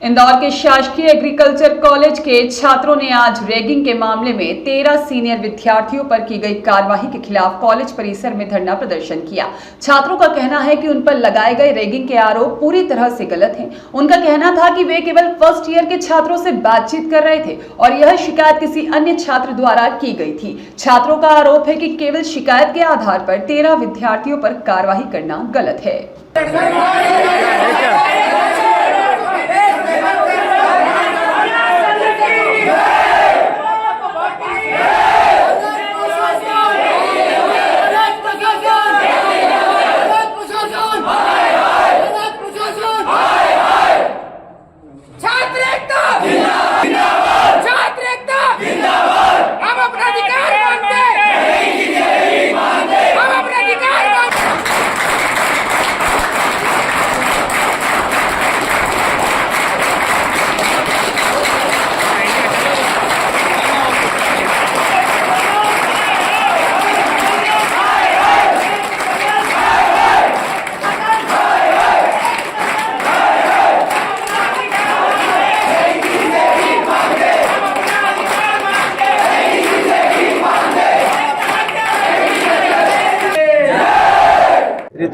इंदौर के शासकीय agriculture college के छात्रों ने आज रैगिंग के मामले में 13 सीनियर विद्यार्थियों पर की गई कार्रवाई के खिलाफ कॉलेज परिसर में धरना प्रदर्शन किया। छात्रों का कहना है कि उन पर लगाए गए रैगिंग के आरोप पूरी तरह से गलत हैं। उनका कहना था कि वे केवल फर्स्ट ईयर के छात्रों से बातचीत कर रहे थे और यह शिकायत किसी अन्य छात्र द्वारा की गई थी। छात्रों का आरोप है कि केवल शिकायत के आधार पर 13 विद्यार्थियों पर कार्रवाई करना गलत है।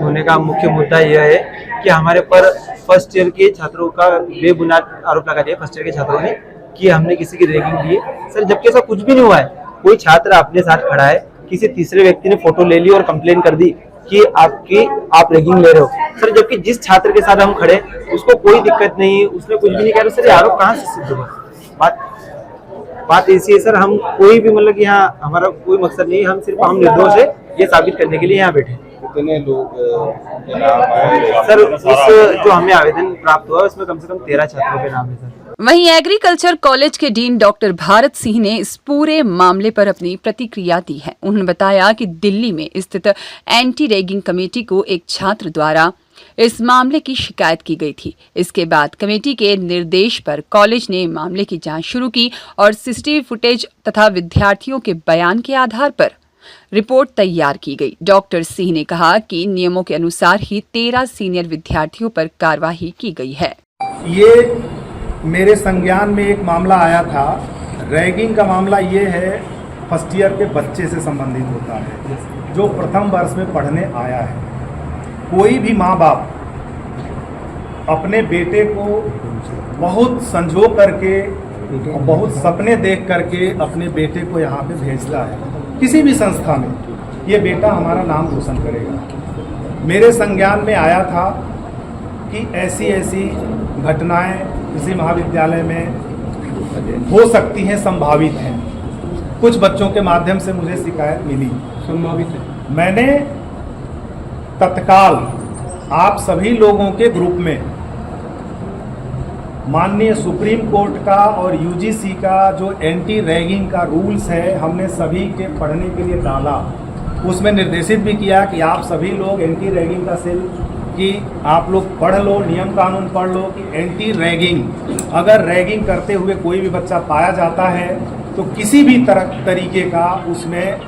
होने का मुख्य मुद्दा यह है कि हमारे पर फर्स्ट ईयर के छात्रों का बेबुनियाद आरोप लगा दिया फर्स्ट ईयर के छात्रों ने कि हमने किसी की रैगिंग की है। सर, जबकि ऐसा कुछ भी नहीं हुआ है। कोई छात्र अपने साथ खड़ा है, किसी तीसरे व्यक्ति ने फोटो ले ली और कंप्लेन कर दी कि आप रैगिंग ले रहे हो। सर, जबकि जिस छात्र के साथ हम खड़े उसको कोई दिक्कत नहीं, उसने कुछ भी नहीं कहा। सर, ये आरोप कहाँ से सिद्ध हुआ? बात ऐसी है सर, हम कोई भी मतलब यहाँ हमारा कोई मकसद नहीं है, हम निर्दोष है ये साबित करने के लिए यहाँ बैठे। कितने लोग सर, इस जो हमें आवेदन प्राप्त हुआ उसमें कम से कम 13 छात्रों के नाम है सर। वहीं एग्रीकल्चर कॉलेज के डीन डॉक्टर भारत सिंह ने इस पूरे मामले पर अपनी प्रतिक्रिया दी है। उन्होंने बताया कि दिल्ली में स्थित एंटी रैगिंग कमेटी को एक छात्र द्वारा इस मामले की शिकायत की गई थी। इसके बाद कमेटी के निर्देश पर कॉलेज ने मामले की जांच शुरू की और सीसीटीवी फुटेज तथा विद्यार्थियों के बयान के आधार पर रिपोर्ट तैयार की गई। डॉक्टर सिंह ने कहा कि नियमों के अनुसार ही 13 सीनियर विद्यार्थियों पर कार्रवाई की गई है। ये मेरे संज्ञान में एक मामला आया था। रैगिंग का मामला ये है, फर्स्ट ईयर के बच्चे से संबंधित होता है जो प्रथम वर्ष में पढ़ने आया है। कोई भी माँ बाप अपने बेटे को बहुत संजो करके, बहुत सपने देख करके अपने बेटे को यहाँ पे भेजता है किसी भी संस्था में, ये बेटा हमारा नाम रोशन करेगा। मेरे संज्ञान में आया था कि ऐसी घटनाएं किसी महाविद्यालय में हो सकती हैं, संभावित हैं। कुछ बच्चों के माध्यम से मुझे शिकायत मिली, संभावित है। मैंने तत्काल आप सभी लोगों के ग्रुप में माननीय सुप्रीम कोर्ट का और यूजीसी का जो एंटी रैगिंग का रूल्स है, हमने सभी के पढ़ने के लिए डाला। उसमें निर्देशित भी किया कि आप सभी लोग एंटी रैगिंग का सेल कि आप लोग पढ़ लो, नियम कानून पढ़ लो कि एंटी रैगिंग, अगर रैगिंग करते हुए कोई भी बच्चा पाया जाता है तो किसी भी तरीके का उसमें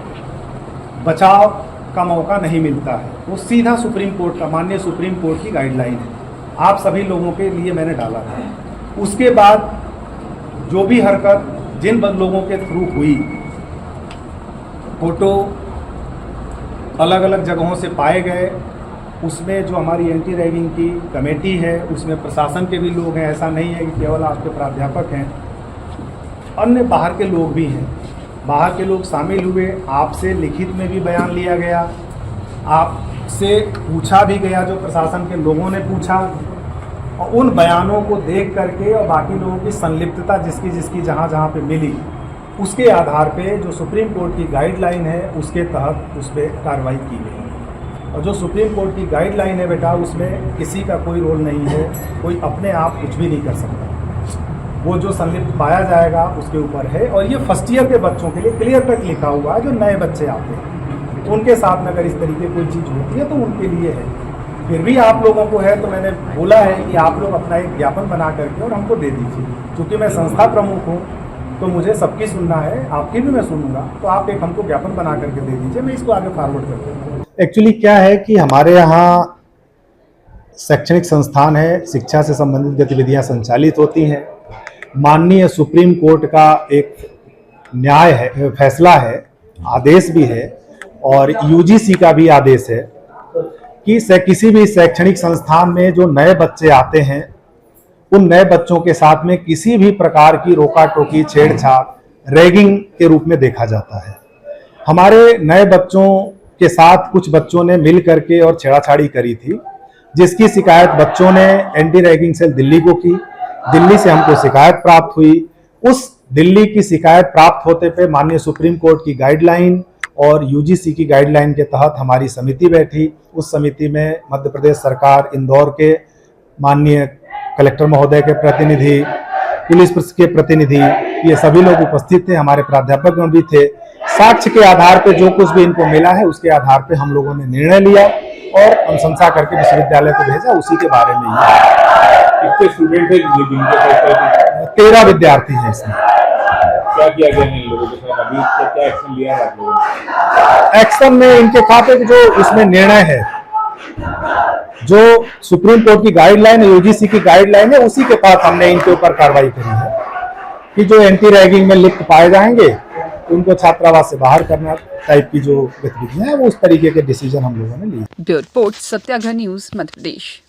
बचाव का मौका नहीं मिलता है। वो सीधा सुप्रीम कोर्ट का, माननीय सुप्रीम कोर्ट की गाइडलाइन है। आप सभी लोगों के लिए मैंने डाला था। उसके बाद जो भी हरकत जिन लोगों के थ्रू हुई, फोटो अलग अलग जगहों से पाए गए, उसमें जो हमारी एंटी रैगिंग की कमेटी है उसमें प्रशासन के भी लोग हैं। ऐसा नहीं है कि केवल आपके प्राध्यापक हैं, अन्य बाहर के लोग भी हैं। बाहर के लोग शामिल हुए। आपसे लिखित में भी बयान लिया गया, आपसे पूछा भी गया, जो प्रशासन के लोगों ने पूछा, और उन बयानों को देख करके और बाकी लोगों की संलिप्तता जिसकी जहाँ पे मिली, उसके आधार पे जो सुप्रीम कोर्ट की गाइडलाइन है उसके तहत उस पर कार्रवाई की गई। और जो सुप्रीम कोर्ट की गाइडलाइन है बेटा, उसमें किसी का कोई रोल नहीं है, कोई अपने आप कुछ भी नहीं कर सकता। वो जो संलिप्त पाया जाएगा उसके ऊपर है। और ये फर्स्ट ईयर के बच्चों के लिए क्लियर कट लिखा हुआ है, जो नए बच्चे आते हैं उनके साथ में अगर इस तरीके कोई चीज़ होती है तो उनके लिए है। फिर भी आप लोगों को है तो मैंने बोला है कि आप लोग अपना एक ज्ञापन बना करके और हमको दे दीजिए। क्योंकि मैं संस्था प्रमुख हूँ तो मुझे सबकी सुनना है, आपकी भी मैं सुनूंगा, तो आप एक हमको ज्ञापन बना करके दे दीजिए, मैं इसको आगे फॉरवर्ड कर दूँगा। एक्चुअली क्या है कि हमारे यहाँ शैक्षणिक संस्थान है, शिक्षा से संबंधित गतिविधियां संचालित होती हैं। माननीय सुप्रीम कोर्ट का एक न्याय है, फैसला है, आदेश भी है और यूजीसी का भी आदेश है कि किसी भी शैक्षणिक संस्थान में जो नए बच्चे आते हैं उन नए बच्चों के साथ में किसी भी प्रकार की रोका टोकी, छेड़छाड़, रैगिंग के रूप में देखा जाता है। हमारे नए बच्चों के साथ कुछ बच्चों ने मिल करके और छेड़ाछाड़ी करी थी, जिसकी शिकायत बच्चों ने एंटी रैगिंग सेल दिल्ली को की। दिल्ली से हमको शिकायत प्राप्त हुई। उस दिल्ली की शिकायत प्राप्त होते पे माननीय सुप्रीम कोर्ट की गाइडलाइन और यूजीसी की गाइडलाइन के तहत हमारी समिति बैठी। उस समिति में मध्य प्रदेश सरकार, इंदौर के माननीय कलेक्टर महोदय के प्रतिनिधि, पुलिस के प्रतिनिधि, ये सभी लोग उपस्थित थे। हमारे प्राध्यापकगण भी थे। साक्ष्य के आधार पे जो कुछ भी इनको मिला है उसके आधार पे हम लोगों ने निर्णय लिया और अनुशंसा करके विश्वविद्यालय को भेजा। उसी के बारे में कितने स्टूडेंट है? 13 विद्यार्थी हैं इसमें। क्या किया गया है इन लोगों के साथ? अभी तक क्या एक्शन लिया है आप लोगों ने? एक्शन में इनके खाते जो इसमें निर्णय है, जो सुप्रीम कोर्ट की गाइडलाइन है, यूजीसी की गाइडलाइन है, उसी के तहत हमने इनके ऊपर कार्रवाई करी है कि जो एंटी रैगिंग में लिप्त पाए जाएंगे उनको छात्रावास से बाहर करना टाइप की जो गतिविधियां हैं वो उस तरीके के डिसीजन हम लोगों ने लिए। ब्यूरो रिपोर्ट, सत्याग्रह न्यूज, मध्य प्रदेश।